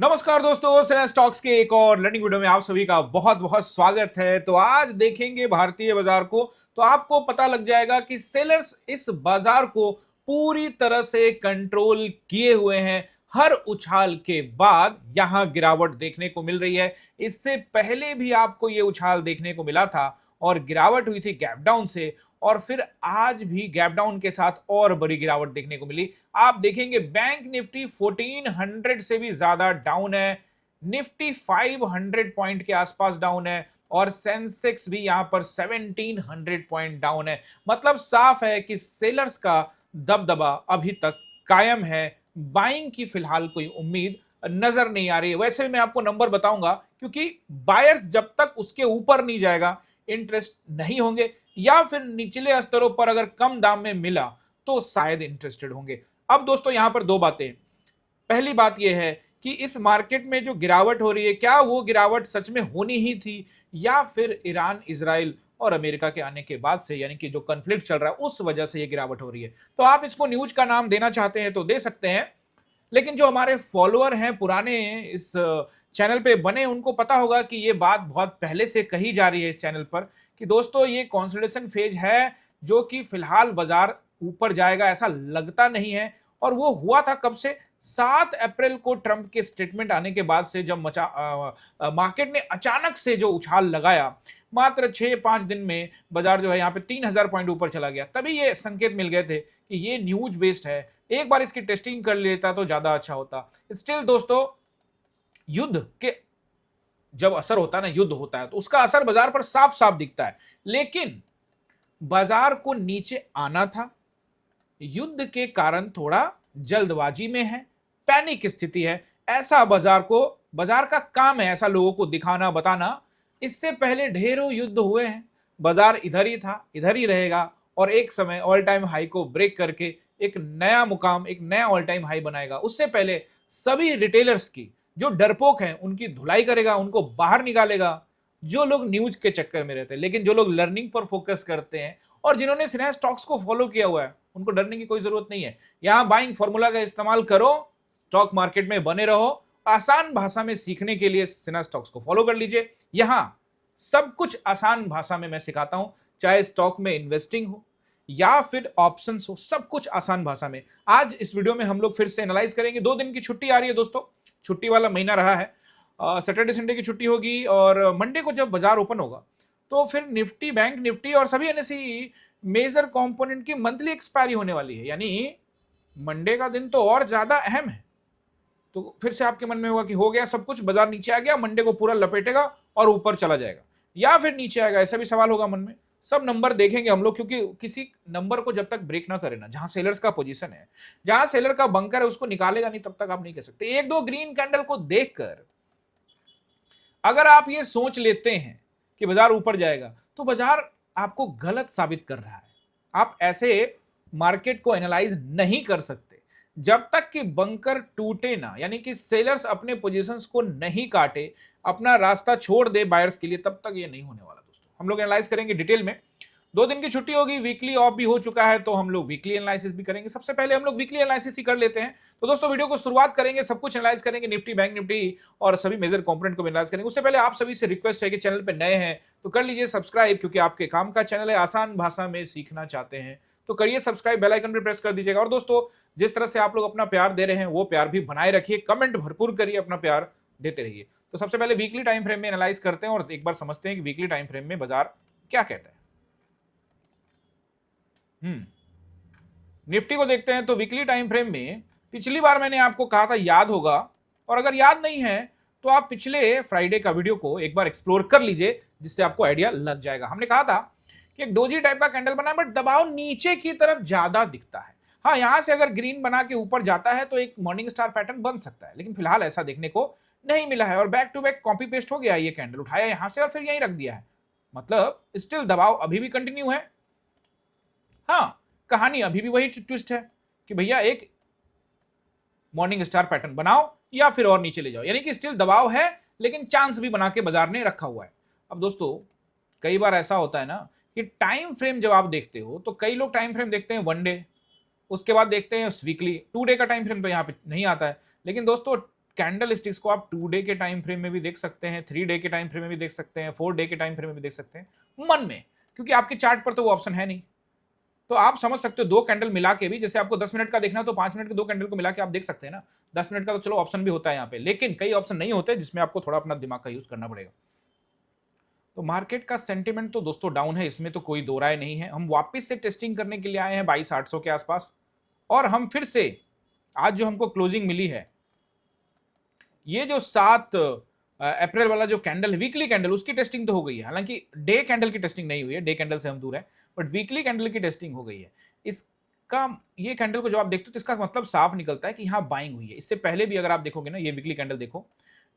नमस्कार दोस्तों, सेना स्टॉक्स के एक और लर्निंग वीडियो में आप सभी का बहुत बहुत स्वागत है। तो आज देखेंगे भारतीय बाजार को, तो आपको पता लग जाएगा कि सेलर्स इस बाजार को पूरी तरह से कंट्रोल किए हुए हैं। हर उछाल के बाद यहां गिरावट देखने को मिल रही है। इससे पहले भी आपको ये उछाल देखने को मिला था और गिरावट हुई थी गैप डाउन से, और फिर आज भी गैप डाउन के साथ और बड़ी गिरावट देखने को मिली। आप देखेंगे बैंक निफ्टी 1400 से भी ज्यादा डाउन है, निफ्टी 500 पॉइंट के आसपास डाउन है, और सेंसेक्स भी यहां पर 1700 पॉइंट डाउन है। मतलब साफ है कि सेलर्स का दबदबा अभी तक कायम है। बाइंग की फिलहाल कोई उम्मीद नजर नहीं आ रही है। वैसे मैं आपको नंबर बताऊंगा, क्योंकि बायर्स जब तक उसके ऊपर नहीं जाएगा इंटरेस्ट नहीं होंगे, या फिर निचले स्तरों पर अगर कम दाम में मिला तो शायद इंटरेस्टेड होंगे। अब दोस्तों यहां पर दो बातें। पहली बात यह है कि इस मार्केट में जो गिरावट हो रही है, क्या वो गिरावट सच में होनी ही थी, या फिर ईरान, इजराइल और अमेरिका के आने के बाद से, यानी कि जो कॉन्फ्लिक्ट चल रहा है उस वजह से ये गिरावट हो रही है। तो आप इसको न्यूज का नाम देना चाहते हैं तो दे सकते हैं, लेकिन जो हमारे फॉलोअर हैं पुराने, इस चैनल पे बने, उनको पता होगा कि ये बात बहुत पहले से कही जा रही है इस चैनल पर कि दोस्तों ये कंसोलिडेशन फेज है, जो कि फिलहाल बाजार ऊपर जाएगा ऐसा लगता नहीं है। और वो हुआ था कब से? 7 अप्रैल को ट्रंप के स्टेटमेंट आने के बाद से, जब मार्केट ने अचानक से जो उछाल लगाया, मात्र 6-5 दिन में बाजार जो है यहाँ पे 3000 पॉइंट ऊपर चला गया। तभी ये संकेत मिल गए थे कि ये न्यूज बेस्ड है, एक बार इसकी टेस्टिंग कर लेता तो ज्यादा अच्छा होता। स्टिल दोस्तों, युद्ध के जब असर होता है ना, युद्ध होता है तो उसका असर बाजार पर साफ साफ दिखता है। लेकिन बाजार को नीचे आना था, युद्ध के कारण थोड़ा जल्दबाजी में है, पैनिक स्थिति है। ऐसा बाजार का काम है ऐसा लोगों को दिखाना, बताना। इससे पहले ढेरों युद्ध हुए हैं, बाजार इधर ही था, इधर ही रहेगा, और एक समय ऑल टाइम हाई को ब्रेक करके एक नया मुकाम, एक नया ऑल टाइम हाई बनाएगा। उससे पहले सभी रिटेलर्स की, जो डरपोक हैं, उनकी धुलाई करेगा, उनको बाहर निकालेगा। जो लोग न्यूज के चक्कर में रहते हैं, लेकिन जो लोग लर्निंग पर फोकस करते हैं और जिन्होंने सिन्हा स्टॉक्स को फॉलो किया हुआ है, उनको डरने की कोई जरूरत नहीं है। यहां बाइंग फॉर्मूला का इस्तेमाल करो, स्टॉक मार्केट में बने रहो। आसान भाषा में सीखने के लिए सिन्हा स्टॉक्स को फॉलो कर लीजिए। यहां सब कुछ आसान भाषा में मैं सिखाता हूं, चाहे स्टॉक में इन्वेस्टिंग हो या फिर ऑप्शंस हो, सब कुछ आसान भाषा में। आज इस वीडियो में हम लोग फिर से एनालाइज करेंगे। 2 दिन की छुट्टी आ रही है दोस्तों, छुट्टी वाला महीना रहा है। सैटरडे संडे की छुट्टी होगी, और मंडे को जब बाजार ओपन होगा तो फिर निफ्टी, बैंक निफ्टी और सभी एनएसई मेजर कंपोनेंट की मंथली एक्सपायरी होने वाली है। यानी मंडे का दिन तो और ज्यादा अहम है। तो फिर से आपके मन में होगा कि हो गया सब कुछ, बाजार नीचे आ गया, मंडे को पूरा लपेटेगा और ऊपर चला जाएगा, या फिर नीचे आएगा, ऐसा भी सवाल होगा मन में। सब नंबर देखेंगे हम लोग, क्योंकि किसी नंबर को जब तक ब्रेक ना करे ना, जहां सेलर्स का पोजीशन है, जहां सेलर का बंकर है, उसको निकालेगा नहीं, तब तक आप नहीं कह सकते। एक दो ग्रीन कैंडल को देखकर अगर आप ये सोच लेते हैं कि बाजार ऊपर जाएगा, तो बाजार आपको गलत साबित कर रहा है। आप ऐसे मार्केट को एनालाइज नहीं कर सकते जब तक कि बंकर टूटे ना, यानी कि सेलर्स अपने पोजीशंस को नहीं काटे, अपना रास्ता छोड़ दे बायर्स के लिए, तब तक ये नहीं होने वाला दोस्तों। हम लोग एनालाइज करेंगे डिटेल में। 2 दिन की छुट्टी होगी, वीकली ऑफ भी हो चुका है, तो हम लोग वीकली एनालिसिस भी करेंगे। सबसे पहले हम लोग वीकली एनालिसिस ही कर लेते हैं। तो दोस्तों वीडियो को शुरुआत करेंगे, सब कुछ एनालाइज करेंगे, निफ्टी, बैंक निफ्टी और सभी मेजर कंपोनेंट को एनालाइज करेंगे। उससे पहले आप सभी से रिक्वेस्ट है कि चैनल पे नए हैं तो कर लीजिए सब्सक्राइब, क्योंकि आपके काम का चैनल है। आसान भाषा में सीखना चाहते हैं तो करिए सब्सक्राइब, बेल आइकन पे प्रेस कर दीजिएगा। और दोस्तों, जिस तरह से आप लोग अपना प्यार दे रहे हैं वो प्यार भी बनाए रखिए, कमेंट भरपूर करिए, अपना प्यार देते रहिए। तो सबसे पहले वीकली टाइम फ्रेम में एनालाइज करते हैं और एक बार समझते हैं कि वीकली टाइम फ्रेम में बाजार क्या कहता है। निफ्टी को देखते हैं। तो वीकली टाइम फ्रेम में पिछली बार मैंने आपको कहा था, याद होगा, और अगर याद नहीं है तो आप पिछले फ्राइडे का वीडियो को एक बार एक्सप्लोर कर लीजिए, जिससे आपको आइडिया लग जाएगा। हमने कहा था कि एक डोजी टाइप का कैंडल बना है, बट दबाव नीचे की तरफ ज्यादा दिखता है। हाँ, यहां से अगर ग्रीन बना के ऊपर जाता है तो एक मॉर्निंग स्टार पैटर्न बन सकता है, लेकिन फिलहाल ऐसा देखने को नहीं मिला है। और back to back copy paste हो गया, ये कैंडल उठाया यहां से और फिर यहीं रख दिया है। मतलब स्टिल दबाव अभी भी कंटिन्यू है। हाँ, कहानी अभी भी वही ट्विस्ट है कि भैया एक मॉर्निंग स्टार पैटर्न बनाओ या फिर और नीचे ले जाओ, यानी कि स्टिल दबाव है, लेकिन चांस भी बना के बाजार ने रखा हुआ है। अब दोस्तों, कई बार ऐसा होता है ना कि टाइम फ्रेम जब आप देखते हो तो कई लोग टाइम फ्रेम देखते हैं 1 डे, उसके बाद देखते हैं वीकली। 2 डे का टाइम फ्रेम तो यहाँ पे नहीं आता है। लेकिन दोस्तों, कैंडल स्टिक्स को आप 2 डे के टाइम फ्रेम में भी देख सकते हैं, 3 डे के टाइम फ्रेम में भी देख सकते हैं, 4 डे के टाइम फ्रेम में भी देख सकते हैं, मन में, क्योंकि आपके चार्ट पर तो वो ऑप्शन है नहीं। तो आप समझ सकते हो 2 कैंडल मिला के भी, जैसे आपको 10 मिनट का देखना है तो 5 मिनट के 2 कैंडल को मिला के आप देख सकते हैं ना। 10 मिनट का तो चलो ऑप्शन भी होता है यहाँ पे, लेकिन कई ऑप्शन नहीं होते जिसमें आपको थोड़ा अपना दिमाग का यूज करना पड़ेगा। तो मार्केट का सेंटिमेंट तो दोस्तों डाउन है, इसमें तो कोई दो राय नहीं है। हम वापस से टेस्टिंग करने के लिए आए हैं 22,800 के आसपास, और हम फिर से आज जो हमको क्लोजिंग मिली है, ये जो 7 अप्रैल वाला जो कैंडल, वीकली कैंडल, उसकी टेस्टिंग तो हो गई है। हालांकि डे कैंडल की टेस्टिंग नहीं हुई है, डे कैंडल से हम दूर है, बट वीकली कैंडल की टेस्टिंग हो गई है। इसका, ये कैंडल को जब आप देखते हो तो इसका मतलब साफ निकलता है कि यहाँ बाइंग हुई है। इससे पहले भी अगर आप देखोगे ना, ये वीकली कैंडल देखो,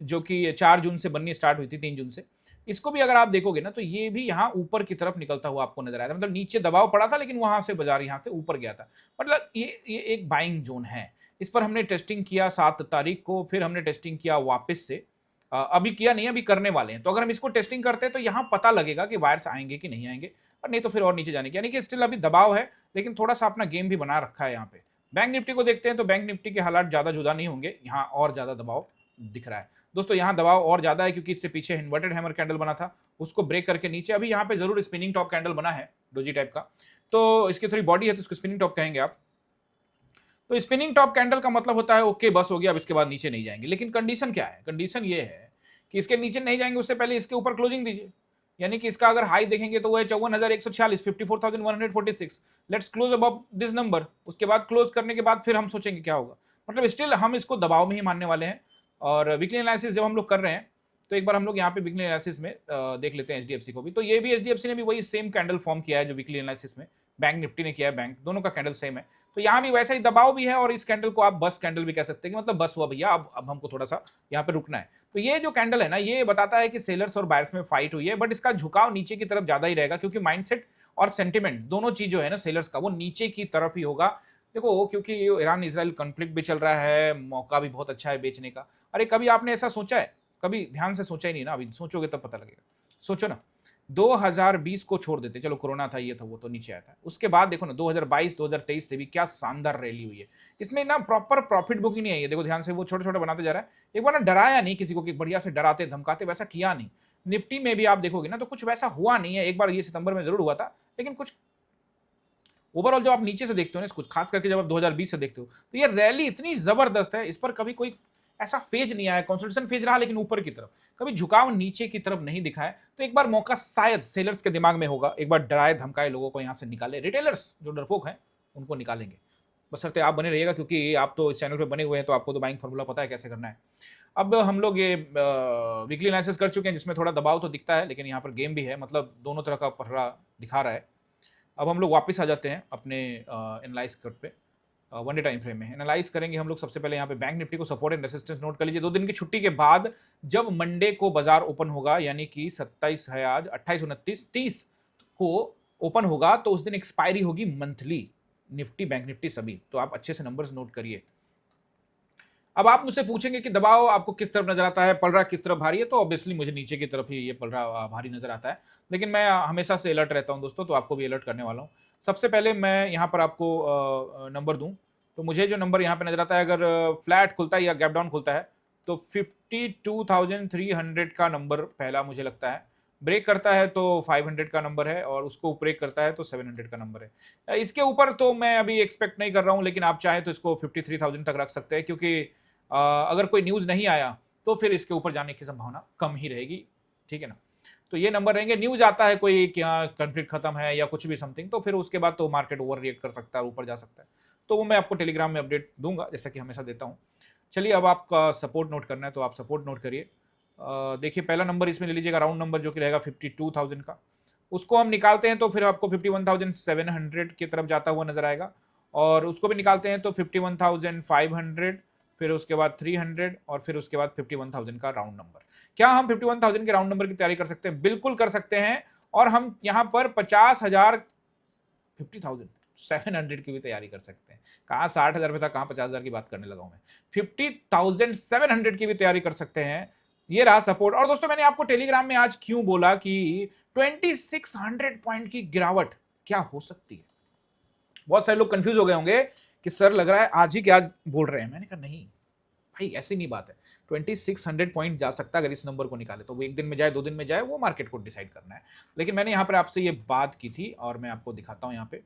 जो कि 4 जून से बननी स्टार्ट हुई थी, 3 जून से, इसको भी अगर आप देखोगे ना तो ये भी यहाँ ऊपर की तरफ निकलता हुआ आपको नजर आया था। मतलब नीचे दबाव पड़ा था, लेकिन वहां से बाजार यहाँ से ऊपर गया था। मतलब ये एक बाइंग जोन है। इस पर हमने टेस्टिंग किया 7 तारीख को, फिर हमने टेस्टिंग किया वापस से, अभी किया नहीं, अभी करने वाले हैं। तो अगर हम इसको टेस्टिंग करते हैं तो यहाँ पता लगेगा कि वायर्स आएंगे कि नहीं आएंगे, और नहीं तो फिर और नीचे जाने की, यानी कि स्टिल अभी दबाव है, लेकिन थोड़ा सा अपना गेम भी बना रखा है यहाँ पे। बैंक निफ्टी को देखते हैं तो बैंक निफ्टी के हालात ज्यादा जुदा नहीं होंगे, यहाँ और ज्यादा दबाव दिख रहा है दोस्तों। यहाँ दबाव और ज्यादा है क्योंकि इससे पीछे इन्वर्टेड हैमर कैंडल बना था, उसको ब्रेक करके नीचे अभी यहाँ पे जरूर स्पिनिंग टॉप कैंडल बना है डोजी टाइप का, तो इसकी थोड़ी बॉडी है तो इसको स्पिनिंग टॉप कहेंगे आप। तो स्पिनिंग टॉप कैंडल का मतलब होता है ओके बस हो गया, अब इसके बाद नीचे नहीं जाएंगे। लेकिन कंडीशन क्या है? कंडीशन ये है कि इसके नीचे नहीं जाएंगे, उससे पहले इसके ऊपर क्लोजिंग दीजिए। यानी कि इसका अगर हाई देखेंगे तो वो है 54,146, 54,146। Let's close above this number. उसके बाद क्लोज करने के बाद फिर हम सोचेंगे क्या होगा। मतलब स्टिल हम इसको दबाव में ही मानने वाले हैं। और वीकली एनालिसिस जब हम लोग कर रहे हैं तो एक बार हम लोग यहाँ पे वीकली एनालिसिस में देख लेते हैं एचडीएफसी को भी। तो ये भी एचडीएफसी ने भी वही सेम कैंडल फॉर्म किया है जो वीकली एनालिसिस में बैंक निफ्टी ने किया है। बैंक दोनों का कैंडल सेम है, तो यहाँ भी वैसा ही दबाव भी है। और इस कैंडल को आप बस कैंडल भी कह सकते हैं कि मतलब बस हुआ भैया, अब हमको थोड़ा सा यहाँ पे रुकना है। तो ये जो कैंडल है ना, ये बताता है कि सेलर्स और बायर्स में फाइट हुई है, बट इसका झुकाव नीचे की तरफ ज्यादा ही रहेगा, क्योंकि माइंडसेट और सेंटिमेंट दोनों चीज जो है ना सेलर्स का, वो नीचे की तरफ ही होगा। देखो, क्योंकि ईरान इजराइल कॉन्फ्लिक्ट भी चल रहा है, मौका भी बहुत अच्छा है बेचने का। अरे कभी आपने ऐसा सोचा है? कभी ध्यान से सोचा ही नहीं ना, अभी सोचोगे तब पता लगेगा। सोचो ना, 2020 को छोड़ देते, चलो कोरोना था, ये था, वो तो नीचे आया था। उसके बाद देखो ना 2022 2023 से भी क्या शानदार रैली हुई है। इसमें ना प्रॉपर प्रॉफिट बुकिंग नहीं आई है। देखो ध्यान से, वो छोटे छोटे बनाते जा रहा है। एक बार ना डराया नहीं किसी को कि बढ़िया से डराते धमकाते, वैसा किया नहीं। निफ्टी में भी आप देखोगे ना तो कुछ वैसा हुआ नहीं है। एक बार ये सितंबर में जरूर हुआ था, लेकिन कुछ ओवरऑल जब आप नीचे से देखते हो ना, कुछ खास करके जब आप 2020 से देखते हो, तो ये रैली इतनी जबरदस्त है, इस पर कभी कोई ऐसा फेज नहीं आया। कंसोलिडेशन फेज रहा, लेकिन ऊपर की तरफ, कभी झुकाव नीचे की तरफ नहीं दिखा है। तो एक बार मौका शायद सेलर्स के दिमाग में होगा, एक बार डराए धमकाए लोगों को यहाँ से निकाले। रिटेलर्स जो डरपोक हैं उनको निकालेंगे, बशर्ते आप बने रहिएगा, क्योंकि आप तो इस चैनल पे बने हुए हैं, तो आपको तो बाइंग फॉर्मूला पता है कैसे करना है। अब हम लोग ये वीकली एनालिसिस कर चुके हैं, जिसमें थोड़ा दबाव तो दिखता है, लेकिन यहाँ पर गेम भी है, मतलब दोनों तरह का पहरा दिखा रहा है। अब हम लोग वापस आ जाते हैं अपने एनालाइज कट पे। वन डे टाइम फ्रेम में एनालाइज करेंगे हम लोग। सबसे पहले यहाँ पे बैंक निफ्टी को सपोर्ट एंड रेसिस्टेंस नोट कर लीजिए। 2 दिन की छुट्टी के बाद जब मंडे को बाजार ओपन होगा, यानी कि 27 है आज, 28 29 30 को ओपन होगा, तो उस दिन एक्सपायरी होगी मंथली निफ्टी बैंक निफ्टी सभी। तो आप अच्छे से नंबर्स नोट करिए। अब आप मुझसे पूछेंगे कि दबाव आपको किस तरफ नजर आता है, पलड़ा किस तरफ भारी है, तो ऑब्वियसली मुझे नीचे की तरफ ही ये पलड़ा भारी नजर आता है। लेकिन मैं हमेशा से अलर्ट रहता हूं दोस्तों, तो आपको भी अलर्ट करने वाला हूं। सबसे पहले मैं यहाँ पर आपको नंबर दूं, तो मुझे जो नंबर यहाँ पे नजर आता है, अगर फ्लैट खुलता है या गैप डाउन खुलता है, तो 52,300 का नंबर पहला मुझे लगता है। ब्रेक करता है तो 500 का नंबर है, और उसको ब्रेक करता है तो 700 का नंबर है। इसके ऊपर तो मैं अभी एक्सपेक्ट नहीं कर रहा हूं, लेकिन आप चाहें तो इसको 53,000 तक रख सकते हैं, क्योंकि अगर कोई न्यूज नहीं आया तो फिर इसके ऊपर जाने की संभावना कम ही रहेगी। ठीक है ना? तो ये नंबर रहेंगे। न्यूज आता है कोई कि हाँ कॉन्फ्लिक्ट खत्म है या कुछ भी समथिंग, तो फिर उसके बाद तो मार्केट ओवर रिएक्ट कर सकता है, ऊपर जा सकता है। तो वो मैं आपको टेलीग्राम में अपडेट दूंगा, जैसा कि हमेशा देता हूँ। चलिए, अब आपका सपोर्ट नोट करना है तो आप सपोर्ट नोट करिए। देखिए, पहला नंबर इसमें ले लीजिएगा, राउंड नंबर, जो कि रहेगा 52,000 का। उसको हम निकालते हैं तो फिर आपको 51,700 की तरफ जाता हुआ नजर आएगा। और उसको भी निकालते हैं तो 51,500, फिर उसके बाद 300, और फिर उसके बाद 51,000 का राउंड नंबर। क्या हम 51,000 के राउंड नंबर की तैयारी कर सकते हैं? बिल्कुल कर सकते हैं। और हम यहाँ पर 50,000, 50,700 की भी तैयारी कर सकते हैं। कहाँ 60,000 पे था, कहाँ 50,000 की बात करने लगा हूं मैं। 50,700 की भी तैयारी कर सकते हैं। ये रहा सपोर्ट। और दोस्तों, मैंने आपको टेलीग्राम में आज क्यों बोला कि 2600 पॉइंट की गिरावट क्या हो सकती है। बहुत सारे लोग कंफ्यूज हो गए होंगे कि सर लग रहा है आज ही के आज बोल रहे हैं। मैंने कहा नहीं भाई, ऐसी नहीं बात है। 2600 पॉइंट जा सकता है अगर इस नंबर को निकाले। तो वो एक दिन में जाए, 2 दिन में जाए, वो मार्केट को डिसाइड करना है। लेकिन मैंने यहाँ पर आपसे ये बात की थी और मैं आपको दिखाता हूँ यहाँ पे।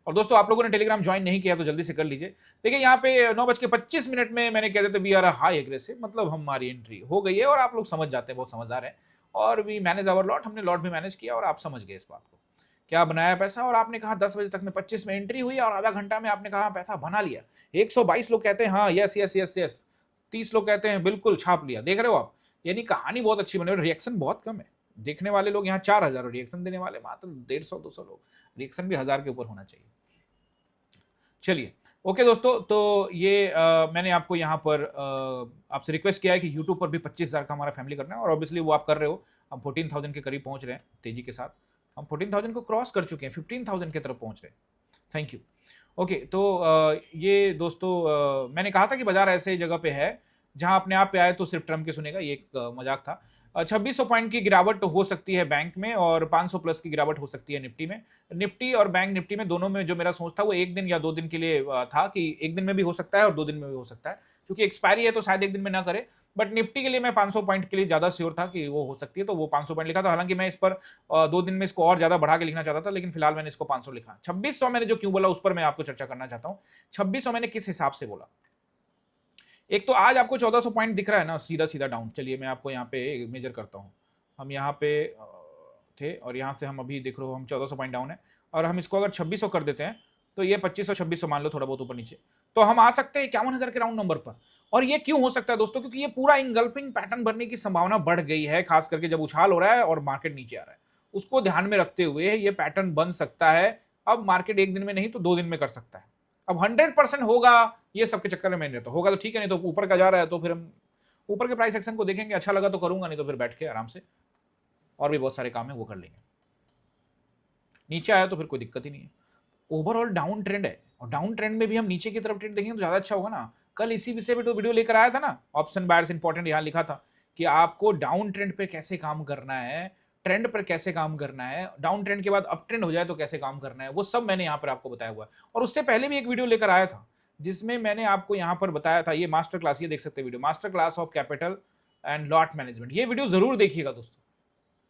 और दोस्तों, आप लोगों ने टेलीग्राम ज्वाइन नहीं किया तो जल्दी से कर लीजिए। देखिए यहाँ पे 9:25 में मैंने कह देते वी आर हाई एग्रेसिव, मतलब हमारी एंट्री हो गई है और आप लोग समझ जाते हैं, बहुत समझदार हैं। और वी मैनेज आवर लॉट, हमने लॉट भी मैनेज किया और आप समझ गए इस बात को, क्या बनाया पैसा। और आपने कहा 10 बजे तक में 25 में एंट्री हुई और आधा घंटा में आपने कहा पैसा बना लिया। 122 लोग कहते हैं हाँ यस यस यस यस, 30 लोग कहते हैं बिल्कुल छाप लिया। देख रहे हो आप, यानी कहानी बहुत अच्छी बनी, रिएक्शन बहुत कम है। देखने वाले लोग यहाँ 4000 और रिएक्शन देने वाले मात्र 150-200 लोग। रिएक्शन भी 1000 के ऊपर होना चाहिए। चलिए ओके दोस्तों, तो ये मैंने आपको यहाँ पर आपसे रिक्वेस्ट किया है कि यूट्यूब पर भी 25,000 का हमारा फैमिली करना है और ऑब्वियसली वो आप कर रहे हो। हम 14,000 के करीब पहुंच रहे हैं तेजी के साथ। हम 14,000 को क्रॉस कर चुके हैं, 15,000 की तरफ पहुंच रहे हैं। Thank you. ओके, तो ये दोस्तों मैंने कहा था कि बाजार ऐसे जगह पे है जहां अपने आप पे आए तो सिर्फ ट्रम्प के सुनेगा, ये एक मजाक था। 2600 पॉइंट की गिरावट हो सकती है बैंक में और 500 प्लस की गिरावट हो सकती है निफ्टी में। निफ्टी और बैंक निफ्टी में दोनों में जो मेरा सोच था वो एक दिन या 2 दिन के लिए था कि एक दिन में भी हो सकता है और 2 दिन में भी हो सकता है। क्योंकि एक्सपायरी है तो शायद एक दिन में ना करे, बट निफ्टी के लिए मैं 500 पॉइंट के लिए ज्यादा श्योर था कि वो हो सकती है, तो वो 500 पॉइंट लिखा था। हालांकि मैं इस पर 2 दिन में इसको और ज्यादा बढ़ा के लिखना चाहता था, लेकिन फिलहाल मैंने इसको 500 लिखा। 2600 मैंने जो क्यों बोला उस पर मैं आपको चर्चा करना चाहता हूँ। 2600 मैंने किस हिसाब से बोला। एक तो आज आपको 1400 पॉइंट दिख रहा है ना, सीधा सीधा डाउन। चलिए मैं आपको यहाँ पे मेजर करता हूँ। हम यहाँ पे थे और यहाँ से हम अभी देख रहे हो हम 1400 पॉइंट डाउन है, और हम इसको अगर 2600 कर देते हैं तो ये 2500-2600 मान लो, थोड़ा बहुत ऊपर नीचे, तो हम आ सकते हैं 51,000 के राउंड नंबर पर। और ये क्यों हो सकता है दोस्तों, क्योंकि ये पूरा इंगल्फिंग पैटर्न बनने की संभावना बढ़ गई है, खास करके जब उछाल हो रहा है और मार्केट नीचे आ रहा है। उसको ध्यान में रखते हुए ये पैटर्न बन सकता है। अब मार्केट एक दिन में नहीं तो 2 दिन में कर सकता है। अब 100% होगा ये सबके चक्कर में नहीं रहता, होगा तो ठीक है, नहीं तो ऊपर का जा रहा है तो फिर हम ऊपर के प्राइस एक्शन को देखेंगे, अच्छा लगा तो करूंगा, नहीं तो फिर बैठ के आराम से और भी बहुत सारे काम है वो कर लेंगे। नीचे आया तो फिर कोई दिक्कत ही नहीं है। ओवरऑल डाउन ट्रेंड है और डाउन ट्रेंड में भी हम नीचे की तरफ ट्रेंड देखेंगे तो ज्यादा अच्छा होगा ना। कल इसी विषय पे तो वीडियो लेकर आया था ना, ऑप्शन बायर्स इंपॉर्टेंट, यहां लिखा था कि आपको डाउन ट्रेंड पे कैसे काम करना है, ट्रेंड पर कैसे काम करना है, डाउन ट्रेंड के बाद अप ट्रेंड हो जाए तो कैसे काम करना है, वो सब मैंने यहाँ पर आपको बताया हुआ है। और उससे पहले भी एक वीडियो लेकर आया था जिसमें मैंने आपको यहाँ पर बताया था, ये मास्टर क्लास, ये देख सकते हैं video, master class of capital and lot management. ये वीडियो जरूर देखिएगा दोस्तों,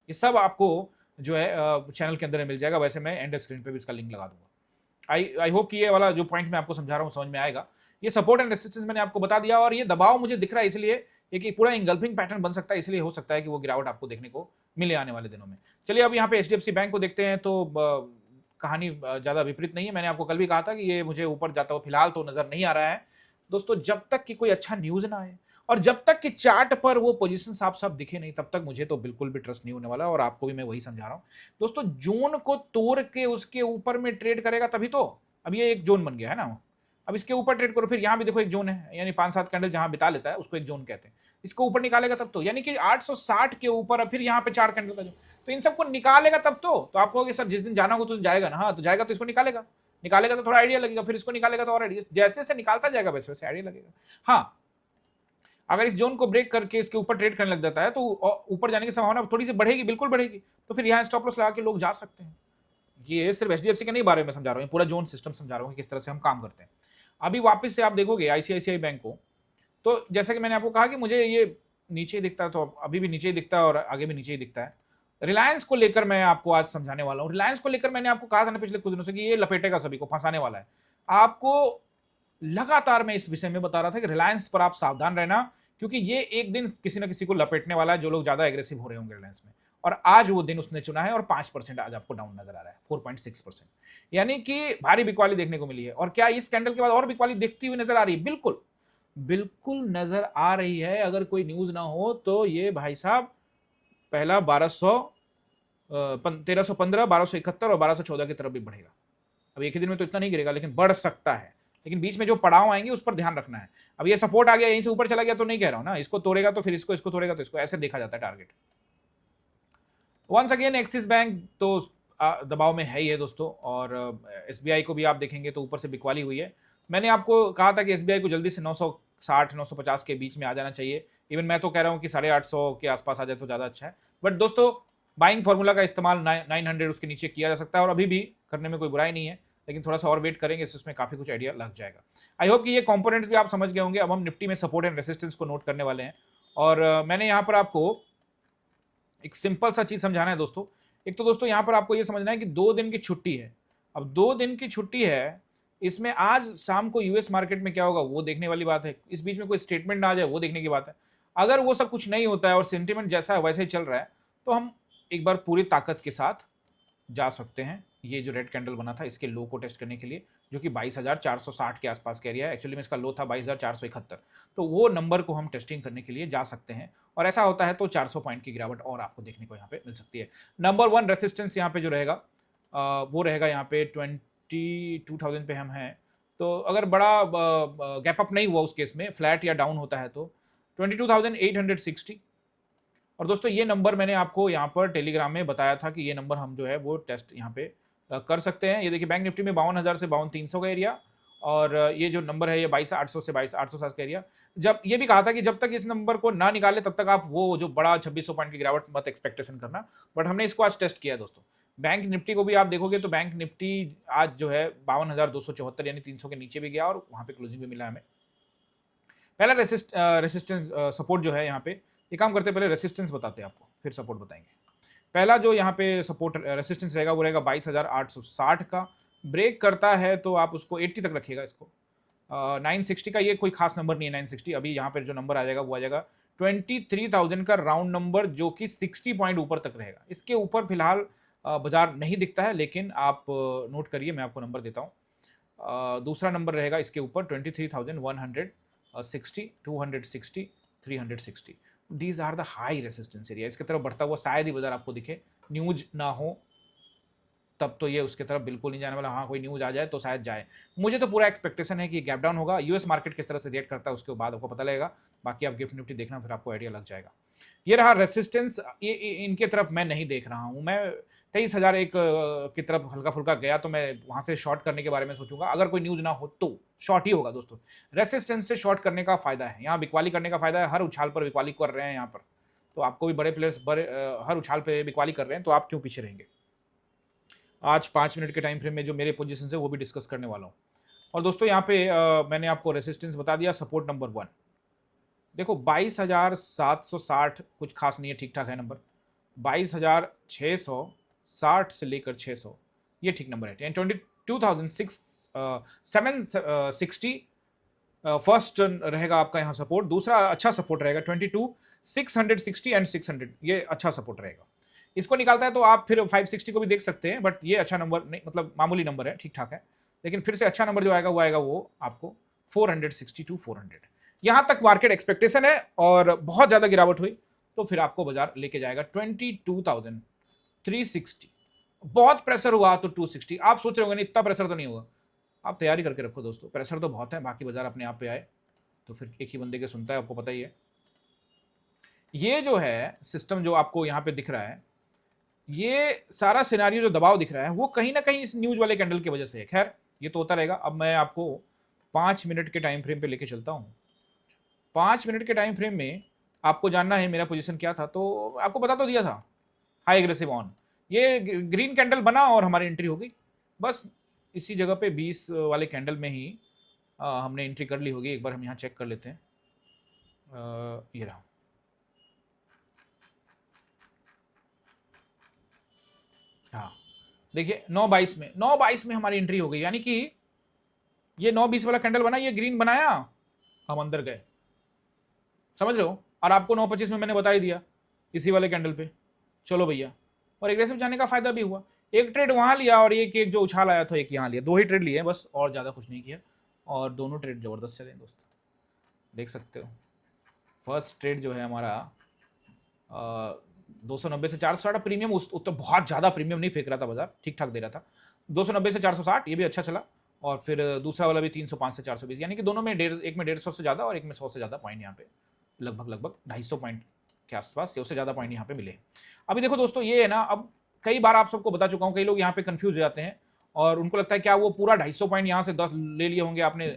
ये सब आपको जो है चैनल के अंदर मिल जाएगा। वैसे मैं एंड स्क्रीन पे भी इसका लिंक लगा दूंगा। आई होप कि ये वाला जो पॉइंट मैं आपको समझा रहा हूँ समझ में आएगा। ये सपोर्ट एंड रेजिस्टेंस मैंने आपको बता दिया, और ये दबाव मुझे दिख रहा है इसलिए एक पूरा इंगल्फिंग पैटर्न बन सकता है, इसलिए हो सकता है कि वो गिरावट आपको देखने को मिले आने वाले दिनों में। चलिए अब यहाँ पे एचडीएफसी बैंक को देखते हैं, तो कहानी ज्यादा विपरीत नहीं है। मैंने आपको कल भी कहा था कि ये मुझे ऊपर जाता हुआ फिलहाल तो नजर नहीं आ रहा है दोस्तों, जब तक कि कोई अच्छा न्यूज ना आए और जब तक कि चार्ट पर वो पोजीशन साफ साफ दिखे नहीं, तब तक मुझे तो बिल्कुल भी ट्रस्ट नहीं होने वाला। और आपको भी मैं वही समझा रहा हूं दोस्तों, जोन को तोड़ के उसके ऊपर में ट्रेड करेगा तभी तो। अब ये एक जोन बन गया है ना, अब इसके ऊपर ट्रेड करो, फिर यहां भी देखो एक जोन है, यानी 5-7 कैंडल जहां बिता लेता है उसको एक जोन कहते हैं। इसको ऊपर निकालेगा तब तो, यानी कि 860 के ऊपर, फिर यहाँ पे 4 कैंडल का जोन, तो इन सबको निकालेगा तब तो आप कहोगे सर जिस दिन जाना हो तो जाएगा ना, हाँ तो जाएगा तो इसको निकालेगा, निकालेगा तो थोड़ा आइडिया लगेगा, फिर इसको निकालेगा तो और आइडिया, जैसे जैसे निकालता जाएगा वैसे वैसे आइडिया लगेगा। हाँ, अगर इस जोन को ब्रेक करके इसके ऊपर ट्रेड करने लग जाता है तो ऊपर जाने की संभावना थोड़ी सी बढ़ेगी, बिल्कुल बढ़ेगी, तो फिर यहाँ स्टॉप लॉस लगा के लोग जा सकते हैं। ये सिर्फ एचडीएफसी के नहीं बारे में समझा रहा हूँ, पूरा जोन सिस्टम समझा रहा हूँ किस तरह से हम काम करते हैं। अभी वापस से आप देखोगे आईसीआईसीआई बैंक को, तो जैसा कि मैंने आपको कहा कि मुझे ये नीचे दिखता है, तो अभी भी नीचे ही दिखता है और आगे भी नीचे ही दिखता है। रिलायंस को लेकर मैं आपको आज समझाने वाला हूँ। रिलायंस को लेकर मैंने आपको कहा था ना पिछले कुछ दिनों से कि ये लपेटेगा, सभी को फंसाने वाला है। आपको लगातार मैं इस विषय में बता रहा था कि रिलायंस पर आप सावधान रहना, क्योंकि ये एक दिन किसी ना किसी को लपेटने वाला है, जो लोग ज्यादा एग्रेसिव हो रहे होंगे रिलायंस में। और आज वो दिन उसने चुना है और 5% आज आपको डाउन नजर आ रहा है, 4.6%, यानी कि भारी बिकवाली देखने को मिली है। और क्या इस कैंडल के बाद और बिकवाली दिखती हुई नजर आ रही है? बिल्कुल बिल्कुल नजर आ रही है। अगर कोई न्यूज ना हो तो ये भाई साहब पहला 1315, 1271 और 1214 की तरफ भी बढ़ेगा। अब एक ही दिन में तो इतना नहीं गिरेगा, लेकिन बढ़ सकता है, लेकिन बीच में जो पड़ाव आएंगे उस पर ध्यान रखना है। अब ये सपोर्ट आ गया, यहीं से ऊपर चला गया तो नहीं कह रहा हूं ना, इसको तोड़ेगा तो फिर इसको तोड़ेगा तो इसको, ऐसे देखा जाता है target. Once again Axis bank तो दबाव में है ही है दोस्तों, और एसबीआई को भी आप देखेंगे तो ऊपर से बिकवाली हुई है। मैंने आपको कहा था कि एसबीआई को जल्दी से 960 950 के बीच में आ जाना चाहिए। इवन मैं तो कह रहा हूं कि 850 के आसपास आ जाए तो ज्यादा अच्छा है। बट दोस्तों बाइंग फॉर्मूला का इस्तेमाल 900 उसके नीचे किया जा सकता है, और अभी भी करने में कोई बुराई नहीं है। लेकिन थोड़ा सा और वेट करेंगे, इसमें काफी कुछ आइडिया लग जाएगा। आई होप कि ये कंपोनेंट्स भी आप समझ गए होंगे। अब हम निफ्टी में सपोर्ट एंड रेसिस्टेंस को नोट करने वाले हैं, और मैंने यहाँ पर आपको एक सिंपल सा चीज समझाना है दोस्तों। एक तो दोस्तों यहाँ पर आपको ये समझना है कि 2 दिन की छुट्टी है। अब 2 दिन की छुट्टी है, इसमें आज शाम को यूएस मार्केट में क्या होगा वो देखने वाली बात है, इस बीच में कोई स्टेटमेंट ना आ जाए वो देखने की बात है। अगर वो सब कुछ नहीं होता है और सेंटिमेंट जैसा है वैसे ही चल रहा है, तो हम एक बार पूरी ताकत के साथ जा सकते हैं ये जो रेड कैंडल बना था इसके लो को टेस्ट करने के लिए, जो कि 22,460 के आसपास का एरिया है। एक्चुअली में इसका लो था 22,471, तो वो नंबर को हम टेस्टिंग करने के लिए जा सकते हैं, और ऐसा होता है तो 400 पॉइंट की गिरावट और आपको देखने को यहाँ पे मिल सकती है। नंबर 1 रेसिस्टेंस यहाँ पे जो रहेगा वो रहेगा यहाँ पे 22,000 पे हम हैं। तो अगर बड़ा गैप अप नहीं हुआ उस केस में, फ्लैट या डाउन होता है तो 22,860। और दोस्तों ये नंबर मैंने आपको यहाँ पर टेलीग्राम में बताया था कि ये नंबर हम जो है वो टेस्ट यहाँ पे कर सकते हैं। ये देखिए बैंक निफ्टी में 52,000 से 52,300 का एरिया, और ये जो नंबर है ये 22,800 से 22,860 का एरिया। जब ये भी कहा था कि जब तक इस नंबर को ना निकाले तब तक आप वो जो बड़ा 2600 पॉइंट की गिरावट मत एक्सपेक्टेशन करना, बट हमने इसको आज टेस्ट किया है दोस्तों। बैंक निफ्टी को भी आप देखोगे तो बैंक निफ्टी आज जो है 52,274 यानी 300 के नीचे भी गया, और वहां पे क्लोजिंग भी मिला हमें। पहला रेसिस्टेंस सपोर्ट जो है यहाँ पे, ये काम करते पहले रेसिस्टेंस बताते हैं आपको, फिर सपोर्ट बताएंगे। पहला जो यहाँ पे सपोर्ट रेसिस्टेंस रहेगा वो रहेगा 22,860 का। ब्रेक करता है तो आप उसको 80 तक रखिएगा इसको। 960 का ये कोई खास नंबर नहीं है 960। अभी यहाँ पे जो नंबर आ जाएगा वो आ जाएगा 23,000 का राउंड नंबर, जो कि 60 पॉइंट ऊपर तक रहेगा। इसके ऊपर फिलहाल बाजार नहीं दिखता है, लेकिन आप नोट करिए, मैं आपको नंबर देता हूँ। दूसरा नंबर रहेगा इसके ऊपर 23,160, 260, 360। These are the high resistance area. इसके तरफ बढ़ता हुआ शायद ही बाजार आपको दिखे, न्यूज ना हो तब तो ये उसके तरफ बिल्कुल नहीं जाने वाला। हाँ, कोई न्यूज आ जाए तो शायद जाए। मुझे तो पूरा एक्सपेक्टेशन है कि गैप डाउन होगा। यूएस मार्केट किस तरह से रिएक्ट करता है उसके बाद आपको पता लगेगा। बाकी आप गिफ्ट निफ्टी देखना, फिर आपको आइडिया लग जाएगा। ये रहा रेसिस्टेंस। ये इनके तरफ मैं नहीं देख रहा हूँ। मैं 23,001 की तरफ हल्का फुल्का गया तो मैं वहां से शॉर्ट करने के बारे में सोचूंगा। अगर कोई न्यूज ना हो तो शॉर्ट ही होगा दोस्तों। रेसिस्टेंस से शॉर्ट करने का फायदा है, यहाँ बिकवाली करने का फायदा है। हर उछाल पर बिकवाली कर रहे हैं यहाँ पर, तो आपको भी बड़े प्लेयर्स हर उछाल पर बिकवाली कर रहे हैं, तो आप क्यों पीछे रहेंगे। आज 5 मिनट के टाइम फ्रेम में जो मेरे पोजीशन है वो भी डिस्कस करने वाला हूँ। और दोस्तों यहाँ पे मैंने आपको रेसिस्टेंस बता दिया। सपोर्ट नंबर 1 देखो 22,760 कुछ खास नहीं है, ठीक ठाक है नंबर। 22,660 से लेकर 600 ये ठीक नंबर है। 22,760 फर्स्ट रहेगा आपका यहाँ सपोर्ट। दूसरा अच्छा सपोर्ट रहेगा 22,660 एंड 600, ये अच्छा सपोर्ट रहेगा। इसको निकालता है तो आप फिर 560 को भी देख सकते हैं, बट ये अच्छा नंबर नहीं, मतलब मामूली नंबर है, ठीक ठाक है। लेकिन फिर से अच्छा नंबर जो आएगा वो आपको 460 to 400। यहां तक मार्केट एक्सपेक्टेशन है, और बहुत ज्यादा गिरावट हुई तो फिर आपको बाजार लेके जाएगा 22,360। बहुत प्रेशर हुआ तो 260। आप सोच रहे होंगे नहीं इतना प्रेशर तो नहीं होगा, आप तैयारी करके रखो दोस्तों। प्रेशर तो बहुत है, बाकी बाजार अपने आप पे आए तो फिर एक ही बंदे के सुनता है, आपको पता ही है। ये जो है सिस्टम जो आपको यहाँ पे दिख रहा है, ये सारा सिनारियो जो दबाव दिख रहा है वो कहीं ना कहीं इस न्यूज वाले कैंडल की वजह से है। खैर ये तो होता रहेगा। अब मैं आपको 5 मिनट के टाइम फ्रेम पे लेके चलता हूँ। 5 मिनट के टाइम फ्रेम में आपको जानना है मेरा पोजीशन क्या था, तो आपको बता तो दिया था, हाई एग्रेसिव ऑन। ये ग्रीन कैंडल बना और हमारी एंट्री हो गई। बस इसी जगह पे 20 वाले कैंडल में ही हमने एंट्री कर ली होगी। एक बार हम यहाँ चेक कर लेते हैं। ये रहा, हाँ देखिए 9:22 में, 9:22 में हमारी एंट्री हो गई। यानी कि ये 9:20 वाला कैंडल बना, ये ग्रीन बनाया, हम अंदर गए, समझ रहे हो। और आपको 9:25 में मैंने बता ही दिया इसी वाले कैंडल पे, चलो भैया। और एग्रेसिव जाने का फायदा भी हुआ। एक ट्रेड वहां लिया और एक जो उछाल आया था एक यहाँ लिया। 2 ही ट्रेड लिए बस, और ज़्यादा कुछ नहीं किया, और दोनों ट्रेड ज़बरदस्त चले दोस्त, देख सकते हो। फर्स्ट ट्रेड जो है हमारा 290 से 460 प्रीमियम, उस तो बहुत ज़्यादा प्रीमियम नहीं फेंक रहा था बाजार, ठीक ठाक दे रहा था। 290 से 460 ये भी अच्छा चला, और फिर दूसरा वाला भी 305 से 420, यानी कि दोनों में एक में 150 से ज़्यादा और एक में 100 से ज़्यादा पॉइंट यहाँ पे लगभग 250 पॉइंट के आसपास या उससे ज़्यादा पॉइंट यहाँ पे मिले। अभी देखो दोस्तों ये है ना, अब कई बार आप सबको बता चुका हूँ, कई लोग यहाँ पे कंफ्यूज हो जाते हैं और उनको लगता है क्या वो पूरा 250 पॉइंट यहाँ से 10 ले लिए होंगे आपने,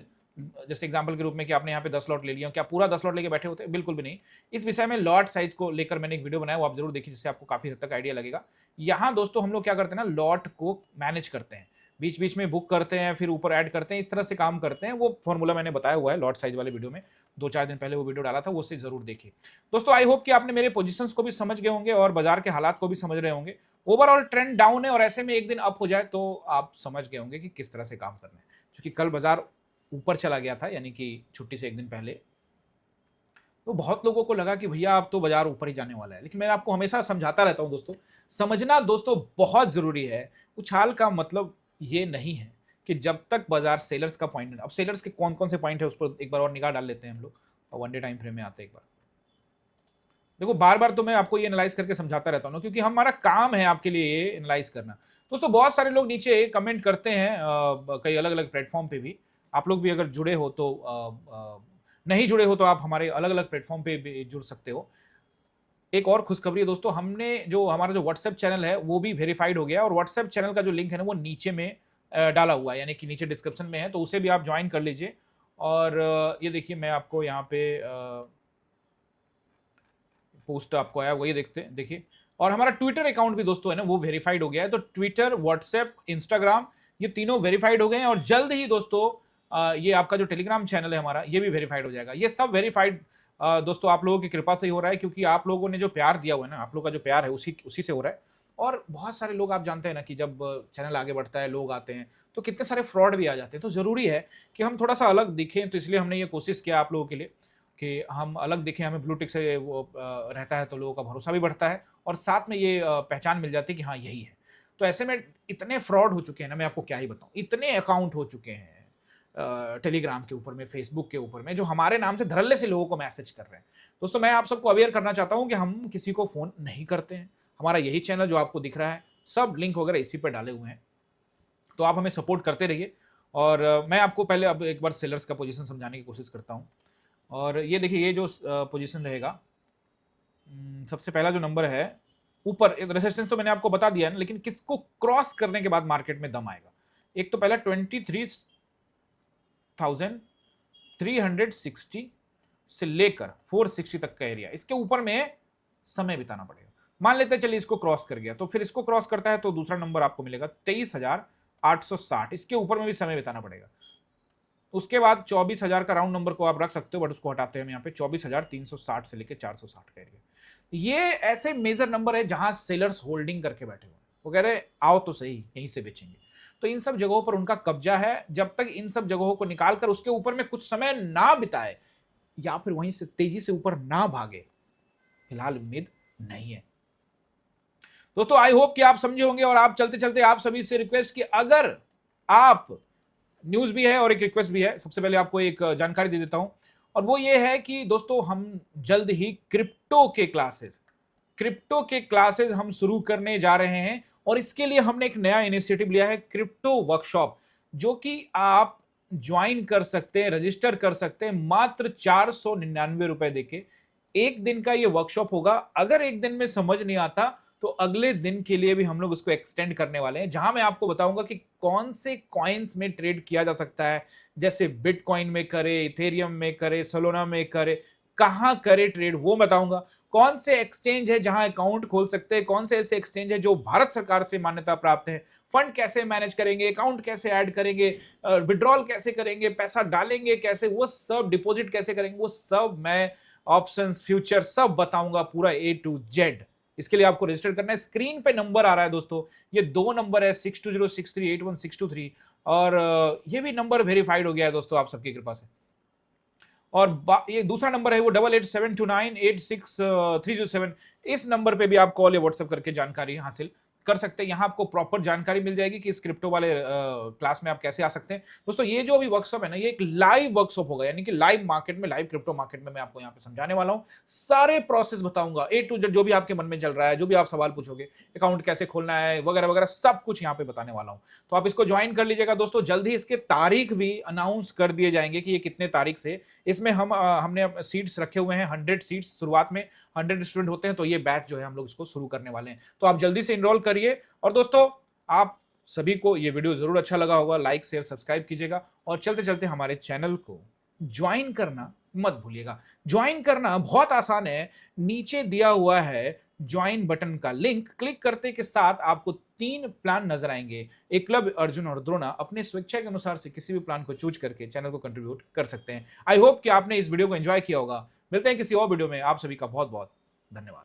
जैसे एग्जांपल के रूप में कि आपने यहाँ पे 10 लॉट ले लिया, क्या पूरा 10 लॉट लेके बैठे होते हैं? बिल्कुल भी नहीं। इस विषय में लॉट साइज को लेकर मैंने एक वीडियो बनाया, वो आप जरूर देखिए, जिससे आपको काफी हद तक आइडिया लगेगा। यहाँ दोस्तों हम लोग क्या करते हैं ना, लॉट को मैनेज करते हैं। बीच बीच में बुक करते हैं, फिर ऊपर ऐड करते हैं, इस तरह से काम करते हैं। वो फॉर्मूला मैंने बताया हुआ है लॉट साइज वाले वीडियो में, 2-4 दिन पहले वो वीडियो डाला था, वो से जरूर देखिए। दोस्तों आई होप कि आपने मेरे पोजीशंस को भी समझ गए होंगे और बाजार के हालात को भी समझ रहे होंगे। ओवरऑल ट्रेंड डाउन है और ऐसे में एक दिन अप हो जाए तो आप समझ गए होंगे कि किस तरह से काम करना है। क्योंकि कल बाजार ऊपर चला गया था, यानी कि छुट्टी से एक दिन पहले, तो बहुत लोगों को लगा कि भैया अब तो बाजार ऊपर ही जाने वाला है। लेकिन मैं आपको हमेशा समझाता रहता हूं दोस्तों, समझना दोस्तों बहुत जरूरी है। उछाल का मतलब ये नहीं है कि जब तक बाजार सेलर्स का पॉइंट, अब सेलर्स के कौन कौन से पॉइंट है उस पर एक बार और निगाह डाल लेते हैं हम लोग, और वन डे टाइम फ्रेम में आते हैं एक बार। देखो बार बार तो मैं आपको ये एनालाइज करके समझाता रहता हूँ क्योंकि हमारा काम है आपके लिए ये एनालाइज करना। दोस्तों बहुत सारे लोग नीचे कमेंट करते हैं कई अलग अलग प्लेटफॉर्म पे भी। आप लोग भी अगर जुड़े हो तो नहीं जुड़े हो तो आप हमारे अलग अलग प्लेटफॉर्म पे भी जुड़ सकते हो। एक और खुशखबरी है दोस्तों, हमने जो हमारा जो व्हाट्सएप चैनल है वो भी वेरीफाइड हो गया, और व्हाट्सएप चैनल का जो लिंक है ना वो नीचे में डाला हुआ है, यानी कि नीचे डिस्क्रिप्शन में है, तो उसे भी आप ज्वाइन कर लीजिए। और ये देखिए मैं आपको यहाँ पे पोस्ट आपको आया वही देखिए। और हमारा ट्विटर अकाउंट भी दोस्तों है ना वो वेरीफाइड हो गया है। तो ट्विटर, व्हाट्सएप, इंस्टाग्राम, ये तीनों वेरीफाइड हो गए हैं, और जल्द ही दोस्तों ये आपका जो टेलीग्राम चैनल है हमारा ये भी वेरीफाइड हो जाएगा। ये सब वेरीफाइड दोस्तों आप लोगों की कृपा से ही हो रहा है, क्योंकि आप लोगों ने जो प्यार दिया हुआ है ना, आप लोगों का जो प्यार है उसी से हो रहा है। और बहुत सारे लोग, आप जानते हैं ना कि जब चैनल आगे बढ़ता है, लोग आते हैं, तो कितने सारे फ्रॉड भी आ जाते हैं। तो जरूरी है कि हम थोड़ा सा अलग दिखें, तो इसलिए हमने ये कोशिश किया आप लोगों के लिए कि हम अलग दिखें। हमें ब्लू टिक से वो रहता है तो लोगों का भरोसा भी बढ़ता है, और साथ में ये पहचान मिल जाती है कि हाँ यही है। तो ऐसे में इतने फ्रॉड हो चुके हैं ना, मैं आपको क्या ही बताऊं, इतने अकाउंट हो चुके हैं टेलीग्राम के ऊपर में, फेसबुक के ऊपर में, जो हमारे नाम से धड़ल्ले से लोगों को मैसेज कर रहे हैं। दोस्तों मैं आप सबको अवेयर करना चाहता हूं कि हम किसी को फोन नहीं करते हैं। हमारा यही चैनल जो आपको दिख रहा है, सब लिंक वगैरह इसी पर डाले हुए हैं, तो आप हमें सपोर्ट करते रहिए। और मैं आपको पहले अब एक बार सेलर्स का पोजीशन समझाने की कोशिश करता हूं। और ये देखिए, ये जो पोजीशन रहेगा, सबसे पहला जो नंबर है ऊपर, रेजिस्टेंस तो मैंने आपको बता दिया है ना, लेकिन किसको क्रॉस करने के बाद मार्केट में दम आएगा। एक तो पहला 23,360 से लेकर 460 तक का एरिया, इसके ऊपर में समय बिताना पड़ेगा। मान लेते हैं चलिए इसको क्रॉस कर गया, तो फिर इसको क्रॉस करता है तो दूसरा नंबर आपको मिलेगा 23,860, इसके ऊपर में भी समय बिताना पड़ेगा। उसके बाद 24,000 का राउंड नंबर को आप रख सकते हो, बट उसको हटाते हैं हम यहाँ पे, 24,360 से लेकर 460 का एरिया। ये ऐसे मेजर नंबर है जहां सेलर्स होल्डिंग करके बैठे हुए हैं, वो कह रहे आओ तो सही यहीं से बेचेंगे। तो इन सब जगहों पर उनका कब्जा है। जब तक इन सब जगहों को निकालकर उसके ऊपर में कुछ समय ना बिताए, या फिर वहीं से तेजी से ऊपर ना भागे, फिलहाल उम्मीद नहीं है। दोस्तों आई होप कि आप समझे होंगे। और आप चलते चलते आप सभी से रिक्वेस्ट कि अगर आप, न्यूज भी है और एक रिक्वेस्ट भी है, सबसे पहले आपको एक जानकारी दे देता हूं, और वो ये है कि दोस्तों हम जल्द ही क्रिप्टो के क्लासेस हम शुरू करने जा रहे हैं। और इसके लिए हमने एक नया इनिशिएटिव लिया है, क्रिप्टो वर्कशॉप, जो कि आप ज्वाइन कर सकते हैं, रजिस्टर कर सकते हैं मात्र 499 रुपए देके। एक दिन का ये वर्कशॉप होगा। अगर एक दिन में समझ नहीं आता तो अगले दिन के लिए भी हम लोग उसको एक्सटेंड करने वाले हैं, जहां मैं आपको बताऊंगा कि कौन से कॉइन्स में ट्रेड किया जा सकता है, जैसे बिटकॉइन में करे, इथेरियम में करे, सोलोना में करे, कहां करे ट्रेड वो बताऊंगा। कौन से एक्सचेंज है जहां अकाउंट खोल सकते हैं, कौन से ऐसे एक्सचेंज है जो भारत सरकार से मान्यता प्राप्त है, फंड कैसे मैनेज करेंगे, अकाउंट कैसे ऐड करेंगे, विड्रॉल कैसे करेंगे, पैसा डालेंगे कैसे, वो सब डिपॉजिट कैसे करेंगे, वो सब मैं ऑप्शंस, फ्यूचर सब बताऊंगा, पूरा A to Z। इसके लिए आपको रजिस्टर करना है। स्क्रीन पे नंबर आ रहा है दोस्तों, ये 2 नंबर है, 6206381623, और ये भी नंबर वेरीफाइड हो गया है दोस्तों आप सबकी कृपा से। और ये दूसरा नंबर है वो 8872986307। इस नंबर पे भी आप कॉल या व्हाट्सएप करके जानकारी हासिल कर सकते हैं। यहाँ आपको प्रॉपर जानकारी मिल जाएगी कि इस क्रिप्टो वाले क्लास में आप कैसे आ सकते हैं। दोस्तों ये जो अभी वर्कशॉप है ना, ये एक लाइव वर्कशॉप होगा, यानी कि लाइव मार्केट में, लाइव क्रिप्टो मार्केट में मैं आपको यहाँ पे समझाने वाला हूँ। सारे प्रोसेस बताऊंगा, A to Z, जो भी आपके मन में चल रहा है, जो भी आप सवाल पूछोगे, अकाउंट कैसे खोलना है वगैरह वगैरह, सब कुछ यहाँ पे बताने वाला हूँ। तो आप इसको ज्वाइन कर लीजिएगा दोस्तों। जल्द ही इसके तारीख भी अनाउंस कर दिए जाएंगे कि ये कितने तारीख से। इसमें हमने सीट्स रखे हुए हैं, 100 सीट्स शुरुआत में, 100 स्टूडेंट होते हैं, तो ये बैच जो है हम लोग इसको शुरू करने वाले हैं। तो आप जल्दी से इनरोल करिए। और दोस्तों आप सभी को ये वीडियो जरूर अच्छा लगा होगा, लाइक शेयर सब्सक्राइब कीजिएगा, और चलते चलते हमारे चैनल को ज्वाइन करना मत भूलिएगा। ज्वाइन करना बहुत आसान है, नीचे दिया हुआ है ज्वाइन बटन का लिंक क्लिक करते के साथ आपको 3 प्लान नजर आएंगे। एकलव्य, अर्जुन और द्रोणा अपने स्वेच्छा के अनुसार से किसी भी प्लान को चूज करके चैनल को कंट्रीब्यूट कर सकते हैं। आई होप कि आपने इस वीडियो को एंजॉय किया होगा। मिलते हैं किसी और वीडियो में। आप सभी का बहुत बहुत धन्यवाद।